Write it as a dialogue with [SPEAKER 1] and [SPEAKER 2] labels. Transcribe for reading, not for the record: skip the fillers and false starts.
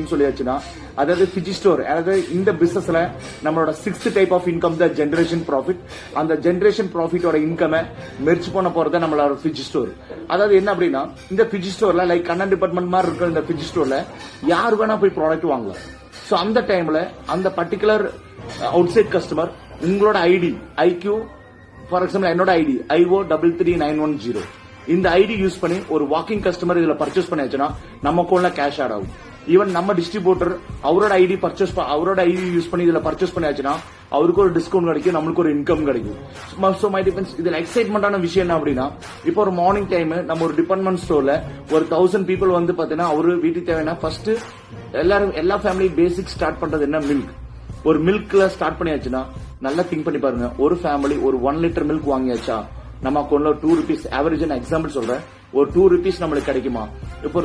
[SPEAKER 1] அப்படின்னு சொல்லியாச்சுன்னா அதாவது Fiji store, அதாவது இந்த பிசினஸ்ல நம்மளோட 6th டைப் ஆஃப் இன்கம் தான் ஜெனரேஷன் ப்ராஃபிட். அந்த ஜெனரேஷன் ப்ராஃபிட்டோட இன்கமை மெர்ச் பண்ண போறது நம்மளோட ஃபிஜி ஸ்டோர். அதாவது என்ன அப்படின்னா இந்த ஃபிஜி ஸ்டோர்ல லைக் கண்ணன் டிபார்ட்மெண்ட் மாதிரி இருக்கிற இந்த ஃபிஜி ஸ்டோர்ல யார் வேணா போய் ப்ராடக்ட் வாங்கலாம். சோ அந்த டைம்ல அந்த பர்டிகுலர் அவுட் சைட் கஸ்டமர் உங்களோட ஐடி ஐக்யூ, ஃபார் எக்ஸாம்பிள் என்னோட ஐடி IO33910, இந்த ஐடி யூஸ் பண்ணி ஒரு வாக்கிங் கஸ்டமர் இதுல பர்ச்சேஸ் பண்ணியாச்சுன்னா நம்ம அக்கௌண்ட்ல கேஷ் ஆட் ஆகும். ஈவன் நம்ம டிஸ்ட்ரிபியூட்டர் அவரோட ஐடி யூஸ் பண்ணி இதுல பர்ச்சேஸ் பண்ணியாச்சுன்னா அவருக்கு ஒரு டிஸ்கவுண்ட் கிடைக்கும், நம்மளுக்கு ஒரு இன்கம் கிடைக்கும். சோ மை டிஃபென்ஸ் இதுல எக்ஸைட்மெண்டான விஷயம் என்ன அப்படின்னா, இப்போ ஒரு மார்னிங் டைம் நம்ம ஒரு டிபார்ட்மெண்ட் ஸ்டோர்ல ஒரு 1000 பீப்புள் வந்து பாத்தீங்கன்னா அவரு வீட்டுக்கு தேவையான ஃபர்ஸ்ட் எல்லா ஃபேமிலி பேசிக் ஸ்டார்ட் பண்றது என்ன, மில்க். ஒரு மில்க்ல ஸ்டார்ட் பண்ணியாச்சுன்னா நல்லா திங்க் பண்ணி பாருங்க, ஒரு ஃபேமிலி ஒரு 1 லிட்டர் மில்க் வாங்கியாச்சா நம்ம அக்கௌண்ட்ல 2 rupees ஆவரேஜ் எக்ஸாம்பிள் சொல்றேன், ஒரு 2 rupees நம்மளுக்கு கிடைக்குமா? இப்போ